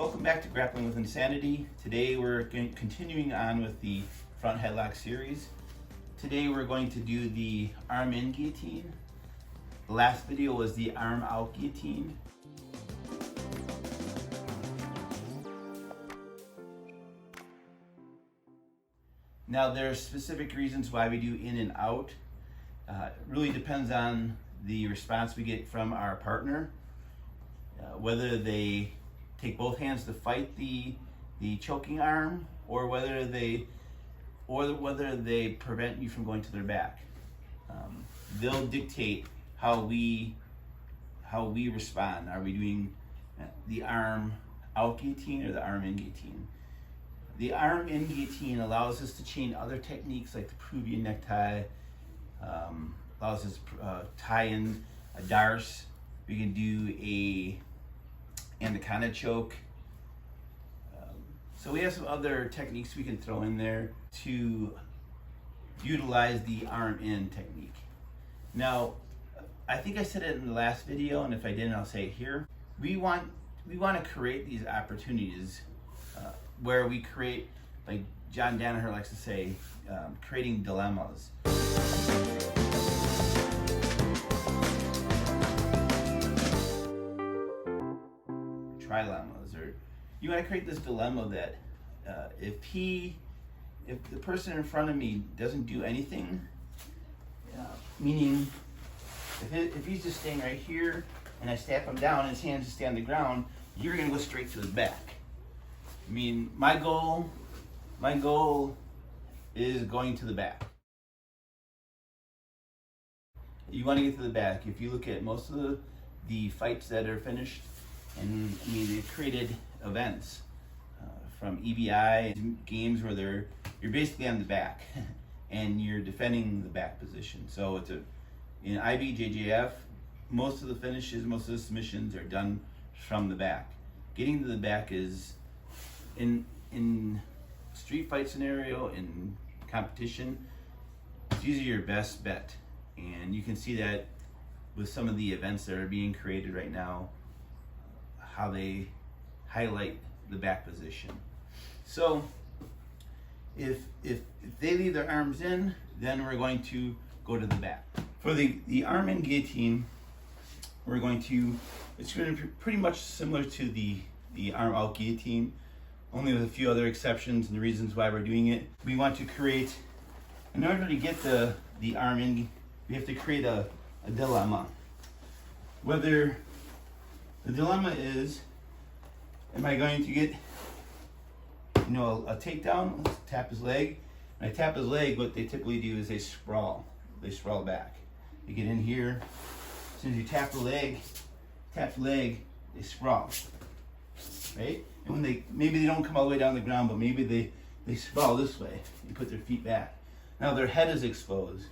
Welcome back to Grappling with Insanity. Today we're continuing on with the front headlock series. Today we're going to do the arm in guillotine. The last video was the arm out guillotine. Now there are specific reasons why we do in and out. It really depends on the response we get from our partner, whether they take both hands to fight the choking arm, or whether they prevent you from going to their back. They'll dictate how we respond. Are we doing the arm out guillotine or the arm in guillotine? The arm in guillotine allows us to chain other techniques like the Peruvian necktie, allows us to tie in a darce. We can do a anaconda choke. So we have some other techniques we can throw in there to utilize the arm in technique. Now, I think I said it in the last video, and if I didn't, I'll say it here. We want to create these opportunities where we create, like John Danaher likes to say, creating dilemmas. Trilemmas, or you want to create this dilemma that if the person in front of me doesn't do anything, meaning if he's just staying right here and I stab him down and his hands just stay on the ground, you're going to go straight to his back. I mean, my goal is going to the back. You want to get to the back. If you look at most of the fights that are finished, and I mean, they've created events from EBI games where you're basically on the back and you're defending the back position. So it's in IBJJF, most of the finishes, most of the submissions are done from the back. Getting to the back is in street fight scenario, in competition, it's usually your best bet, and you can see that with some of the events that are being created right now, how they highlight the back position. So if they leave their arms in, then we're going to go to the back. For the arm in guillotine, it's going to be pretty much similar to the arm out guillotine, only with a few other exceptions and the reasons why we're doing it. We want to create, in order to get the arm in, we have to create a dilemma. Whether the dilemma is, am I going to get, a takedown, tap his leg. When I tap his leg, what they typically do is they sprawl back. You get in here, as soon as you tap the leg, they sprawl, right? And when maybe they don't come all the way down the ground, but maybe they sprawl this way. You put their feet back. Now their head is exposed.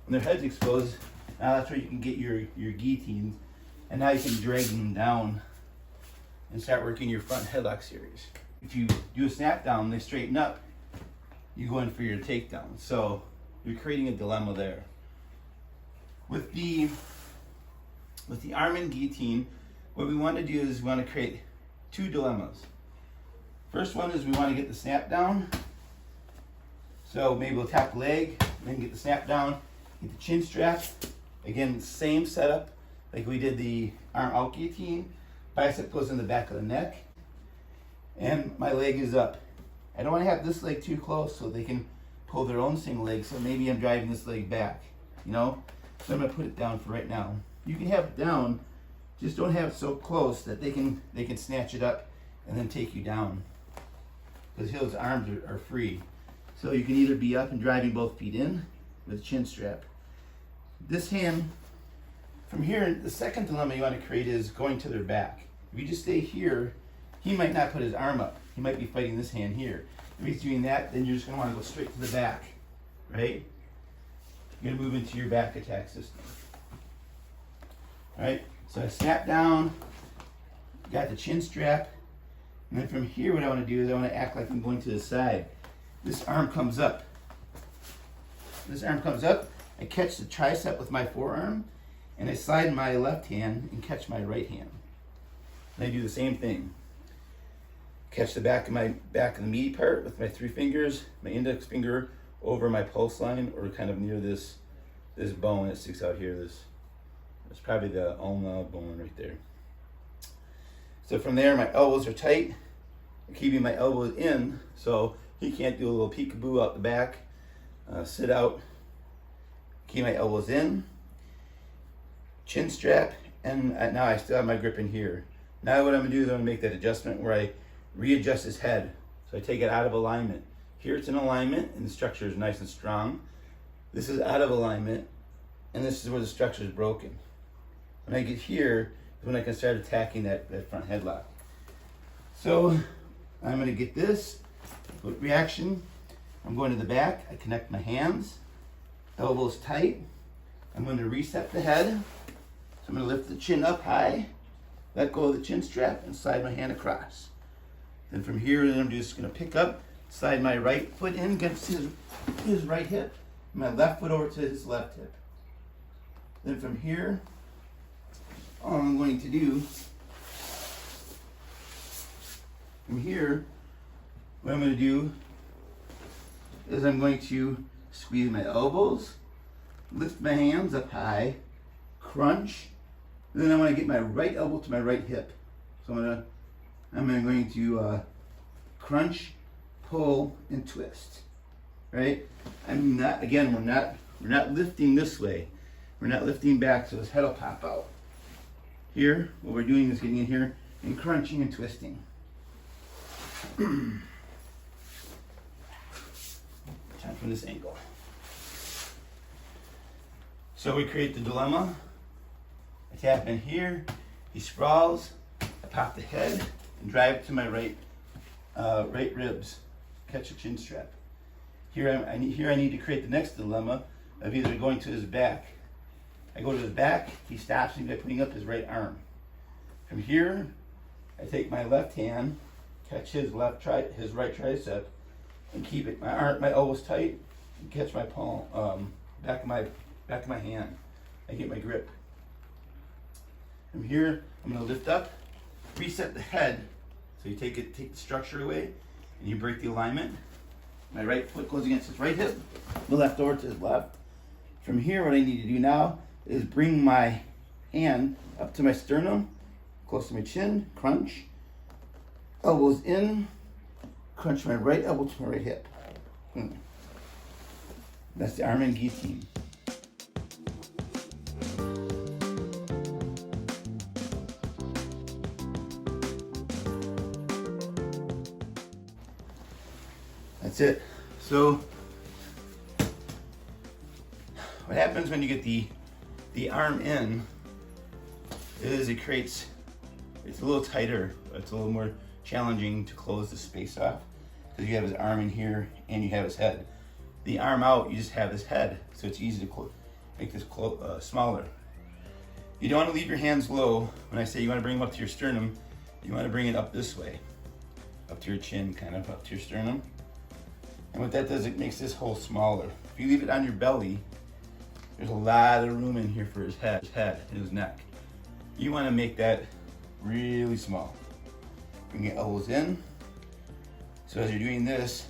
When their head's exposed, now that's where you can get your guillotines, and now you can drag them down and start working your front headlock series. If you do a snap down, they straighten up, you go in for your takedown. So you're creating a dilemma there. With the arm in guillotine, what we want to do is we want to create two dilemmas. First one is we want to get the snap down. So maybe we'll tap the leg, then get the snap down, get the chin strap. Again, same setup like we did the arm out guillotine. Bicep goes in the back of the neck, and my leg is up. I don't want to have this leg too close so they can pull their own single leg, so maybe I'm driving this leg back, So I'm going to put it down for right now. You can have it down, just don't have it so close that they can snatch it up and then take you down, because his arms are free. So you can either be up and driving both feet in with a chin strap. This hand, from here, the second dilemma you want to create is going to their back. If you just stay here, he might not put his arm up. He might be fighting this hand here. If he's doing that, then you're just going to want to go straight to the back, right? You're going to move into your back attack system. All right, so I snap down, got the chin strap, and then from here what I want to do is I want to act like I'm going to the side. This arm comes up. I catch the tricep with my forearm, and I slide my left hand and catch my right hand. And I do the same thing. Catch the back of the meaty part with my 3 fingers, my index finger over my pulse line, or kind of near this bone that sticks out here. It's probably the ulna bone right there. So from there, my elbows are tight. I'm keeping my elbows in, so he can't do a little peekaboo out the back. Sit out, keep my elbows in, chin strap, and now I still have my grip in here. Now what I'm gonna do is I'm gonna make that adjustment where I readjust his head. So I take it out of alignment. Here it's in alignment and the structure is nice and strong. This is out of alignment and this is where the structure is broken. When I get here is when I can start attacking that front headlock. So I'm gonna get this foot reaction. I'm going to the back, I connect my hands, elbows tight. I'm going to reset the head. So I'm going to lift the chin up high, let go of the chin strap, and slide my hand across. Then from here, I'm just going to pick up, slide my right foot in against his right hip, and my left foot over to his left hip. Then from here, all I'm going to do, what I'm going to do is I'm going to squeeze my elbows, lift my hands up high, crunch, and then I want to get my right elbow to my right hip. So I'm going to crunch, pull, and twist. Right? I'm not, again, we're not lifting this way. We're not lifting back, so his head will pop out. Here, what we're doing is getting in here and crunching and twisting. Time from this angle. So we create the dilemma. I tap in here, he sprawls, I pop the head and drive it to my right ribs, catch the chin strap. Here I need to create the next dilemma of either going to his back. I go to his back, he stops me by putting up his right arm. From here, I take my left hand, catch his right tricep, and keep it, my elbows tight, and catch my palm, back of my hand. I get my grip. From here, I'm gonna lift up, reset the head. So you take the structure away, and you break the alignment. My right foot goes against his right hip, the left over to his left. From here, what I need to do now is bring my hand up to my sternum, close to my chin, crunch, elbows in, crunch my right elbow to my right hip. That's the arm and guillotine. That's it. So what happens when you get the arm in is it's a little tighter. It's a little more challenging to close the space off because you have his arm in here and you have his head. The arm out, you just have his head, so it's easy to make this smaller. You don't want to leave your hands low. When I say you want to bring them up to your sternum, you want to bring it up this way, up to your chin, kind of up to your sternum. And what that does, it makes this hole smaller. If you leave it on your belly, there's a lot of room in here for his head and his neck. You want to make that really small. Bring your elbows in. So as you're doing this,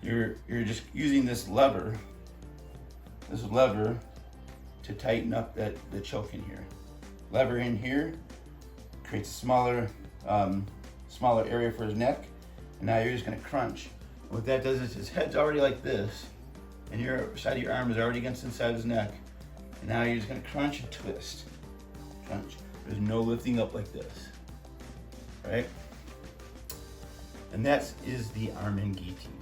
you're just using this lever to tighten up the choke in here. Lever in here creates a smaller area for his neck, and now you're just going to crunch. What that does is his head's already like this, and your side of your arm is already against the inside of his neck, and now you're just going to crunch and twist. Crunch. There's no lifting up like this, right? And that is the arm and guillotine.